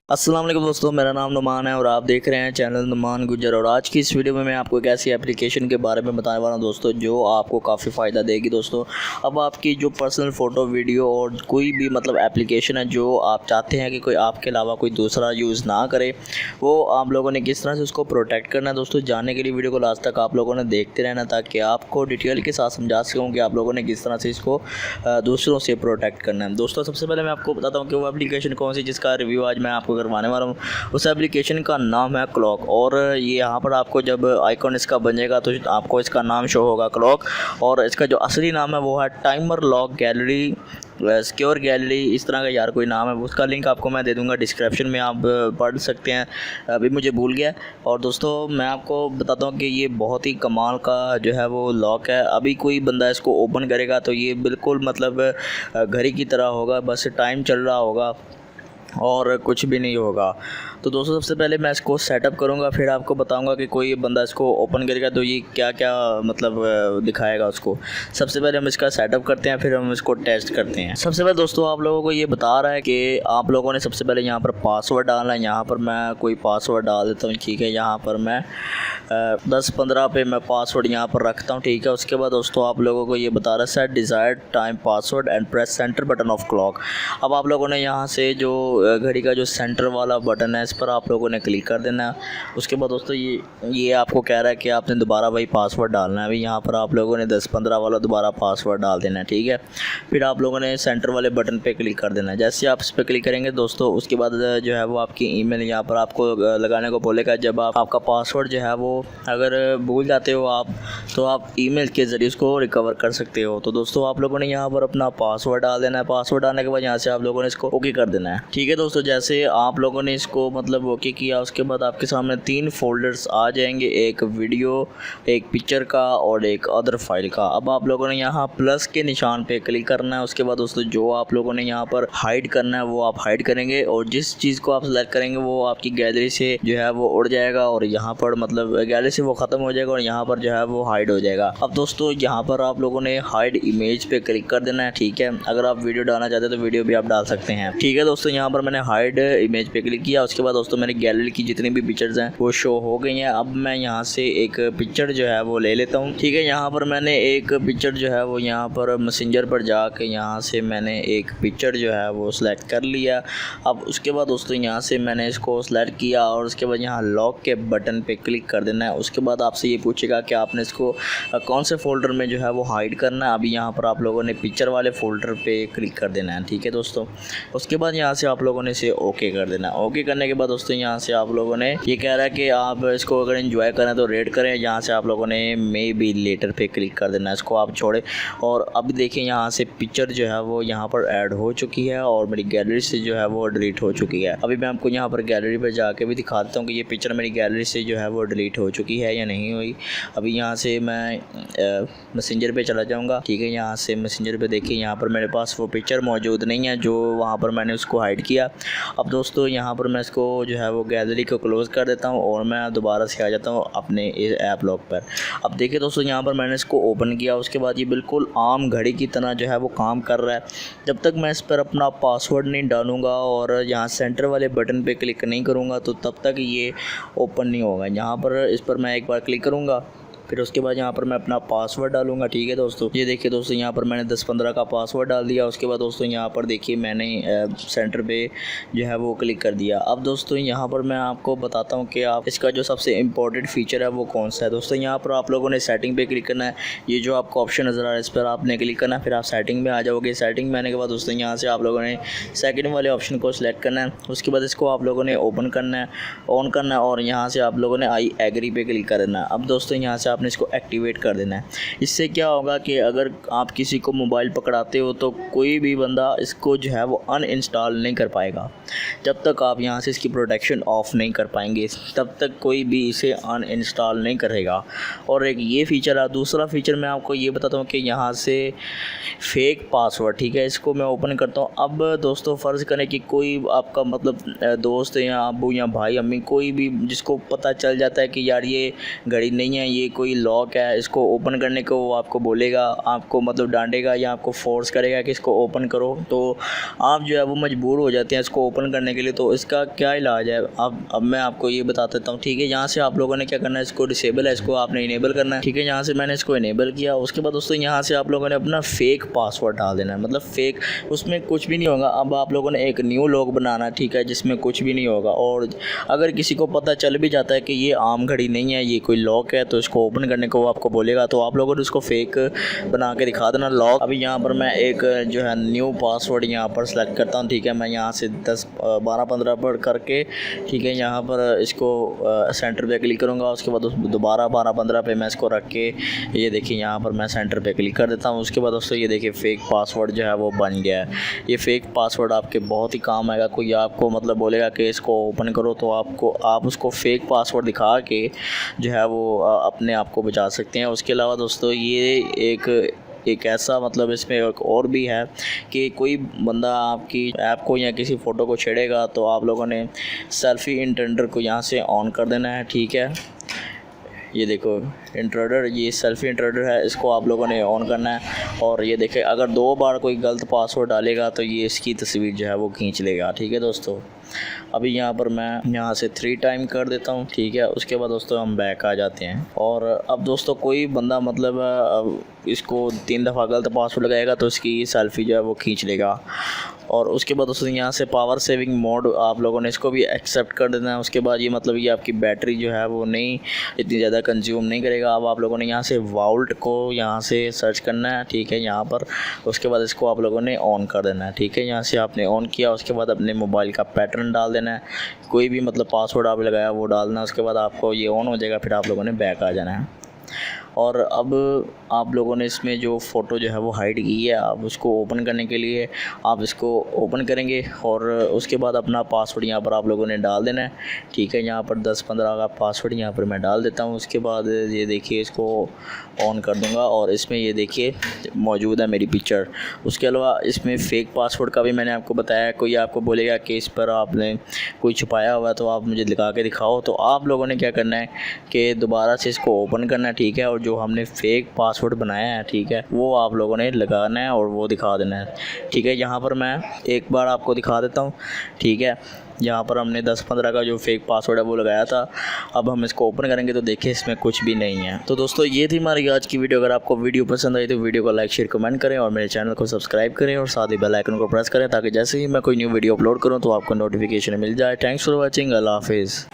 अस्सलाम वालेकुम दोस्तों, मेरा नाम नोमान है और आप देख रहे हैं चैनल नोमान गुज्जर। और आज की इस वीडियो में मैं आपको एक ऐसी एप्लीकेशन के बारे में बताने वाला हूं दोस्तों, जो आपको काफ़ी फ़ायदा देगी दोस्तों। अब आपकी जो पर्सनल फ़ोटो, वीडियो और कोई भी मतलब एप्लीकेशन है जो आप चाहते हैं कि कोई आपके अलावा कोई दूसरा यूज़ ना करे, वो आप लोगों ने किस तरह से उसको प्रोटेक्ट करना है दोस्तों। जानने के लिए वीडियो को लास्ट तक आप लोगों ने देखते रहना, ताकि आपको डिटेल के साथ समझा सकूँ कि आप लोगों ने किस तरह से इसको दूसरों से प्रोटेक्ट करना है दोस्तों। सबसे पहले मैं आपको बताता हूँ कि वो एप्लीकेशन कौन सी, जिसका रिव्यू आज मैं आपको करवाने वाला हूँ। उस एप्लीकेशन का नाम है क्लॉक। और ये यहाँ पर आपको जब आइकॉन इसका बनेगा तो आपको इसका नाम शो होगा क्लॉक। और इसका जो असली नाम है वो है timer lock gallery, secure gallery, इस तरह का यार कोई नाम है। उसका लिंक आपको मैं दे दूंगा डिस्क्रिप्शन में, आप पढ़ सकते हैं। अभी मुझे भूल गया। और दोस्तों मैं आपको बताता हूँ कि ये बहुत ही कमाल का जो है वो लॉक है। अभी कोई बंदा इसको ओपन करेगा तो ये बिल्कुल मतलब घड़ी की तरह होगा, बस टाइम चल रहा होगा और कुछ भी नहीं होगा। तो दोस्तों सबसे पहले मैं इसको सेटअप करूंगा, फिर आपको बताऊंगा कि कोई बंदा इसको ओपन करेगा तो ये क्या क्या मतलब दिखाएगा उसको। सबसे पहले हम इसका सेटअप करते हैं, फिर हम इसको टेस्ट करते हैं। सबसे पहले दोस्तों आप लोगों को ये बता रहा है कि आप लोगों ने सबसे पहले यहाँ पर पासवर्ड डालना है। यहाँ पर मैं कोई पासवर्ड डाल देता हूँ, ठीक है। यहाँ पर मैं 10-15 पे मैं पासवर्ड यहाँ पर रखता हूँ, ठीक है। उसके बाद दोस्तों आप लोगों को ये बता रहा है set desired time password and press centre button of clock. अब आप लोगों ने यहाँ से जो घड़ी का जो सेंटर वाला बटन है, इस पर आप लोगों ने क्लिक कर देना है। उसके बाद दोस्तों ये आपको कह रहा है कि आपने दोबारा वही पासवर्ड डालना है। अभी यहाँ पर आप लोगों ने 10-15 वाला दोबारा पासवर्ड डाल देना है, ठीक है। फिर आप लोगों ने सेंटर वाले बटन पे क्लिक कर देना है। जैसे आप इस पर क्लिक करेंगे दोस्तों, उसके बाद जो है वो आपकी ईमेल यहाँ पर आपको लगाने को बोलेगा। जब आपका पासवर्ड जो है वो अगर भूल जाते हो आप, तो आप ईमेल के ज़रिए उसको रिकवर कर सकते हो। तो दोस्तों आप लोगों ने यहाँ पर अपना पासवर्ड डाल देना है। पासवर्ड डालने के बाद यहाँ से आप लोगों ने इसको ओके कर देना है, ठीक है दोस्तों। जैसे आप लोगों ने इसको मतलब ओके किया, उसके बाद आपके सामने 3 फोल्डर्स आ जाएंगे, एक वीडियो, एक पिक्चर का और एक अदर फाइल का। अब आप लोगों ने यहाँ प्लस के निशान पे क्लिक करना है। उसके बाद दोस्तों जो आप लोगों ने यहाँ पर हाइड करना है वो आप हाइड करेंगे, और जिस चीज़ को आप सेलेक्ट करेंगे वो आपकी गैलरी से जो है वो उड़ जाएगा, और यहाँ पर मतलब गैलरी से वो ख़त्म हो जाएगा और यहाँ पर जो है वो हाइड हो जाएगा। अब दोस्तों यहाँ पर आप लोगों ने हाइड इमेज पे क्लिक कर देना है, ठीक है। अगर आप वीडियो डालना चाहते हैं तो वीडियो भी आप डाल सकते हैं, ठीक है दोस्तों। यहाँ पर मैंने हाइड इमेज पे क्लिक किया। उसके बाद दोस्तों मेरी गैलरी की जितनी भी पिक्चर्स हैं वो शो हो गई हैं। अब मैं यहाँ से एक पिक्चर जो है वो ले लेता हूँ, ठीक है। यहाँ पर मैंने एक पिक्चर जो है वो यहाँ पर मैसेंजर पर जाके यहाँ से मैंने एक पिक्चर जो है वो सिलेक्ट कर लिया। अब उसके बाद दोस्तों यहाँ से मैंने इसको सिलेक्ट किया और उसके बाद यहाँ लॉक के बटन पे क्लिक कर देना है। उसके बाद आपसे ये पूछेगा कि आपने इसको कौन से फोल्डर में जो है वो हाइड करना है। अभी यहाँ पर आप लोगों ने पिक्चर वाले फोल्डर पे क्लिक कर देना है, ठीक है दोस्तों। उसके बाद यहाँ से आप लोगों ने इसे ओके कर देना है। ओके करने के बाद दोस्तों यहाँ से आप लोगों ने ये कह रहा है कि आप इसको अगर एंजॉय करें तो रेट करें। यहाँ से आप लोगों ने मे बी लेटर पे क्लिक कर देना है, इसको आप छोड़े। और अब देखिए यहाँ से पिक्चर जो है वो यहाँ पर ऐड हो चुकी है और मेरी गैलरी से जो है वो डिलीट हो चुकी है। अभी मैं आपको यहाँ पर गैलरी पर जाके भी दिखा देता हूँ कि ये पिक्चर मेरी गैलरी से जो है वो डिलीट हो चुकी है या नहीं हुई। अभी यहाँ से मैं मैसेंजर पे चला जाऊँगा, ठीक है। यहाँ से मैसेंजर पे देखिए यहाँ पर मेरे पास वो पिक्चर मौजूद नहीं है जो वहाँ पर मैंने उसको हाइड किया। अब दोस्तों यहाँ पर मैं इसको जो है वो गैलरी को क्लोज़ कर देता हूँ और मैं दोबारा से आ जाता हूँ अपने ऐप लॉक पर। अब देखिए दोस्तों यहाँ पर मैंने इसको ओपन किया। उसके बाद ये बिल्कुल आम घड़ी की तरह जो है वो काम कर रहा है। जब तक मैं इस पर अपना पासवर्ड नहीं डालूँगा और यहाँ सेंटर वाले बटन पे क्लिक नहीं करूँगा तो तब तक ये ओपन नहीं होगा। यहाँ पर इस पर मैं एक बार क्लिक करूँगा, फिर उसके बाद यहाँ पर मैं अपना पासवर्ड डालूंगा, ठीक है दोस्तों। ये देखिए दोस्तों यहाँ पर मैंने 10-15 का पासवर्ड डाल दिया। उसके बाद दोस्तों यहाँ पर देखिए मैंने सेंटर पे जो है वो क्लिक कर दिया। अब दोस्तों यहाँ पर मैं आपको बताता हूँ कि आप इसका जो सबसे इम्पोर्टेंट फीचर है वो कौन सा है दोस्तों। यहाँ पर आप लोगों ने सेटिंग पे क्लिक करना है। ये जो आपको ऑप्शन नज़र आ रहा है इस पर आपने क्लिक करना है, फिर आप सेटिंग में आ जाओगे। सेटिंग में आने के बाद दोस्तों यहाँ से आप लोगों ने सेकेंड वाले ऑप्शन को सिलेक्ट करना है। उसके बाद इसको आप लोगों ने ओपन करना है, ऑन करना है, और यहाँ से आप लोगों ने आई एग्री पे क्लिक कर देना है। अब दोस्तों यहाँ से आपने इसको एक्टिवेट कर देना है। इससे क्या होगा कि अगर आप किसी को मोबाइल पकड़ाते हो तो कोई भी बंदा इसको जो है वो अनइंस्टॉल नहीं कर पाएगा। जब तक आप यहाँ से इसकी प्रोटेक्शन ऑफ़ नहीं कर पाएंगे तब तक कोई भी इसे अनइंस्टॉल नहीं करेगा। और एक ये फ़ीचर है। दूसरा फ़ीचर मैं आपको ये बताता हूँ कि यहाँ से फेक पासवर्ड, ठीक है, इसको मैं ओपन करता हूँ। अब दोस्तों फ़र्ज़ करें कि कोई आपका मतलब दोस्त या अब्बू या भाई अम्मी कोई भी जिसको पता चल जाता है कि यार ये घड़ी नहीं है, ये कोई लॉक है, इसको ओपन करने को वो आपको बोलेगा, आपको मतलब डांटेगा या आपको फोर्स करेगा कि इसको ओपन करो, तो आप जो है वो मजबूर हो जाते हैं इसको ओपन करने करने के लिए। तो इसका क्या इलाज है अब मैं आपको ये बता देता हूँ, ठीक है। यहाँ से आप लोगों ने क्या करना है, इसको डिसेबल है, इसको आपने इनेबल करना है, ठीक है। यहाँ से मैंने इसको इनेबल किया। उसके बाद दोस्तों यहाँ से आप लोगों ने अपना फेक पासवर्ड डाल देना है, मतलब फेक, उसमें कुछ भी नहीं होगा। अब आप लोगों ने एक न्यू लॉक बनाना है, ठीक है, जिसमें कुछ भी नहीं होगा। और अगर किसी को पता चल भी जाता है कि ये आम घड़ी नहीं है, ये कोई लॉक है, तो इसको ओपन करने को वो आपको बोलेगा, तो आप लोगों ने उसको फेक बना के दिखा देना लॉक। अभी यहाँ पर मैं एक जो है न्यू पासवर्ड यहाँ पर सेलेक्ट करता हूँ, ठीक है। मैं यहाँ से 10 12 15 पर करके, ठीक है, यहाँ पर इसको सेंटर पे क्लिक करूँगा। उसके बाद दोबारा 12 15 पे मैं इसको रख के, ये देखिए यहाँ पर मैं सेंटर पे क्लिक कर देता हूँ। उसके बाद दोस्तों ये देखिए फेक पासवर्ड जो है वो बन गया है। ये फेक पासवर्ड आपके बहुत ही काम आएगा। कोई आपको मतलब बोलेगा कि इसको ओपन करो, तो आप उसको फेक पासवर्ड दिखा के जो है वो अपने आप को बचा सकते हैं। उसके अलावा दोस्तों ये एक ऐसा मतलब इसमें एक और भी है कि कोई बंदा आपकी ऐप को या किसी फ़ोटो को छेड़ेगा, तो आप लोगों ने सेल्फ़ी इंटेंडर को यहाँ से ऑन कर देना है, ठीक है। ये देखो इंट्रोडर, ये सेल्फ़ी इंट्रोडर है, इसको आप लोगों ने ऑन करना है। और ये देखें, अगर 2 बार कोई गलत पासवर्ड डालेगा तो ये इसकी तस्वीर जो है वो खींच लेगा, ठीक है दोस्तों। अभी यहाँ पर मैं यहाँ से 3 टाइम कर देता हूँ, ठीक है। उसके बाद दोस्तों हम बैक आ जाते हैं। और अब दोस्तों कोई बंदा मतलब इसको 3 दफ़ा गलत पासवर्ड लगाएगा तो इसकी सेल्फ़ी जो है वो खींच लेगा। और उसके बाद दोस्तों यहाँ से पावर सेविंग मोड आप लोगों ने इसको भी एक्सेप्ट कर देना है। उसके बाद ये मतलब ये आपकी बैटरी जो है वो नहीं इतनी ज़्यादा कंज्यूम नहीं करेगा। अब आप लोगों ने यहाँ से वॉल्ट को यहाँ से सर्च करना है, ठीक है, यहाँ पर। उसके बाद इसको आप लोगों ने ऑन कर देना है, ठीक है। यहाँ से आपने ऑन किया। उसके बाद अपने मोबाइल का पैटर्न डाल देना है, कोई भी मतलब पासवर्ड आप लगाया वो डालना। उसके बाद आपको ये ऑन हो जाएगा, फिर आप लोगों ने बैक आ जाना है। और अब आप लोगों ने इसमें जो फ़ोटो जो है वो हाइड की है, आप उसको ओपन करने के लिए आप इसको ओपन करेंगे। और उसके बाद अपना पासवर्ड यहाँ पर आप लोगों ने डाल देना है, ठीक है। यहाँ पर 10-15 का पासवर्ड यहाँ पर मैं डाल देता हूँ। उसके बाद ये देखिए इसको ऑन कर दूँगा और इसमें ये देखिए मौजूद है मेरी पिक्चर। उसके अलावा इसमें फ़ेक पासवर्ड का भी मैंने आपको बताया। कोई आपको बोलेगा कि इस पर आपने कोई छुपाया हुआ है तो आप मुझे लगा के दिखाओ, तो आप लोगों ने क्या करना है कि दोबारा से इसको ओपन करना है, ठीक है। और जो हमने फ़ेक पासवर्ड बनाया है, ठीक है, वो आप लोगों ने लगाना है और वो दिखा देना है, ठीक है। यहाँ पर मैं एक बार आपको दिखा देता हूँ, ठीक है। यहाँ पर हमने 10-15 का जो फेक पासवर्ड है वो लगाया था। अब हम इसको ओपन करेंगे तो देखिए इसमें कुछ भी नहीं है। तो दोस्तों ये थी हमारी आज की वीडियो। अगर आपको वीडियो पसंद आई तो वीडियो को लाइक शेयर कमेंट करें और मेरे चैनल को सब्सक्राइब करें और साथ ही बेल आइकन को प्रेस करें ताकि जैसे ही मैं कोई न्यू वीडियो अपलोड करूँ तो आपको नोटिफिकेशन मिल जाए। Thanks for watching. अल्लाह हाफिज़।